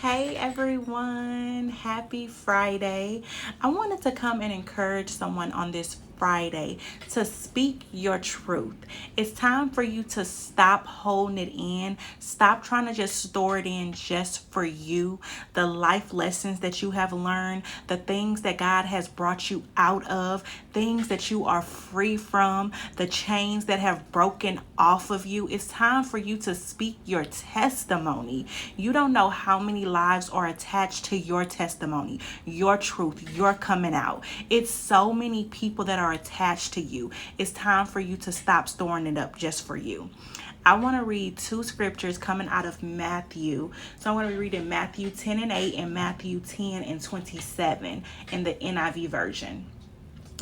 Hey everyone, happy Friday. I wanted to come and encourage someone on this Friday to speak your truth. It's time for you to stop holding it in. Stop trying to just store it in just for you. The life lessons that you have learned, the things that God has brought you out of, things that you are free from, the chains that have broken off of you. It's time for you to speak your testimony. You don't know how many lives are attached to your testimony, your truth, your coming out. It's so many people that are attached to you. It's time for you to stop storing it up just for you. I want to read two scriptures coming out of Matthew. So I want to be reading Matthew 10:8 and Matthew 10:27 in the NIV version.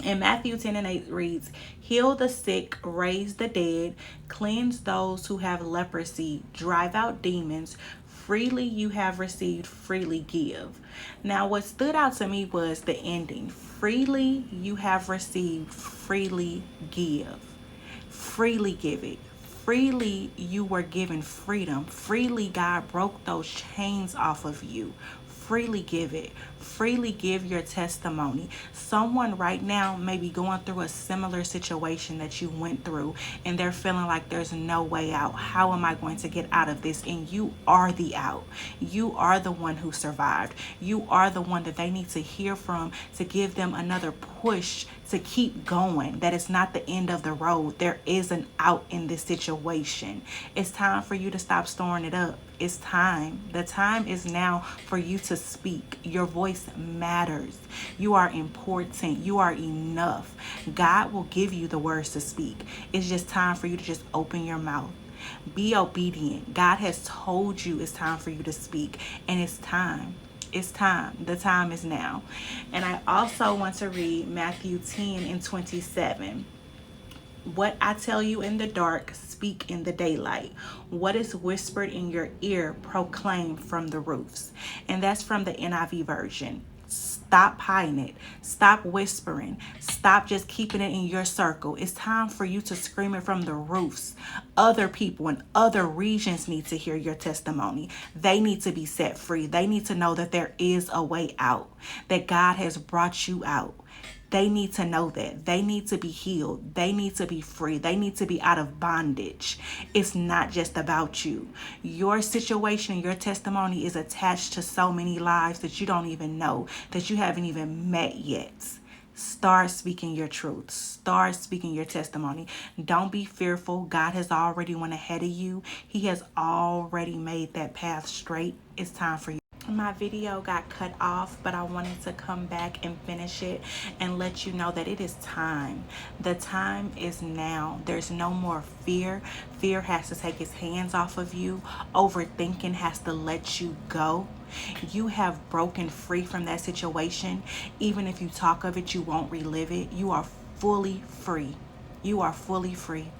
And Matthew 10:8 reads, "Heal the sick, raise the dead, cleanse those who have leprosy, drive out demons. Freely you have received, freely give." Now, what stood out to me was the ending. Freely you have received, freely give. Freely give it. Freely you were given freedom. Freely God broke those chains off of you. Freely give it. Freely give your testimony. Someone right now may be going through a similar situation that you went through, and they're feeling like there's no way out. How am I going to get out of this? And you are the out. You are the one who survived. You are the one that they need to hear from to give them another push to keep going, that it's not the end of the road. There is an out in this situation. It's time for you to stop storing it up. It's time. The time is now for you to speak. Your voice matters. You are important. You are enough. God will give you the words to speak. It's just time for you to just open your mouth. Be obedient. God has told you it's time for you to speak, and it's time. It's time. The time is now. And I also want to read Matthew 10:27. "What I tell you in the dark, speak in the daylight. What is whispered in your ear, proclaim from the roofs." And that's from the NIV version. Stop hiding it. Stop whispering. Stop just keeping it in your circle. It's time for you to scream it from the roofs. Other people in other regions need to hear your testimony. They need to be set free. They need to know that there is a way out, that God has brought you out. They need to know that. They need to be healed. They need to be free. They need to be out of bondage. It's not just about you. Your situation, your testimony is attached to so many lives that you don't even know, that you haven't even met yet. Start speaking your truth. Start speaking your testimony. Don't be fearful. God has already went ahead of you. He has already made that path straight. It's time for you. My video got cut off, but I wanted to come back and finish it and let you know that it is time. The time is now. There's no more fear. Fear has to take its hands off of you. Overthinking has to let you go. You have broken free from that situation. Even if you talk of it, you won't relive it. You are fully free. You are fully free.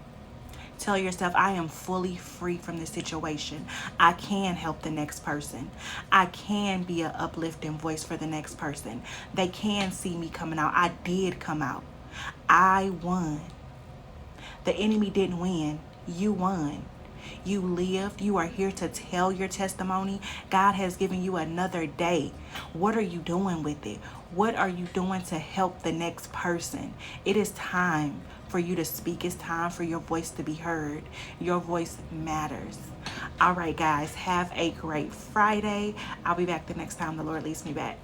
Tell yourself, I am fully free from this situation. I can help the next person. I can be an uplifting voice for the next person. They can see me coming out. I did come out. I won. The enemy didn't win. You won. You lived. You are here to tell your testimony. God has given you another day. What are you doing with it? What are you doing to help the next person? It is time for you to speak. It's time for your voice to be heard. Your voice matters. All right, guys, have a great Friday. I'll be back the next time the Lord leads me back.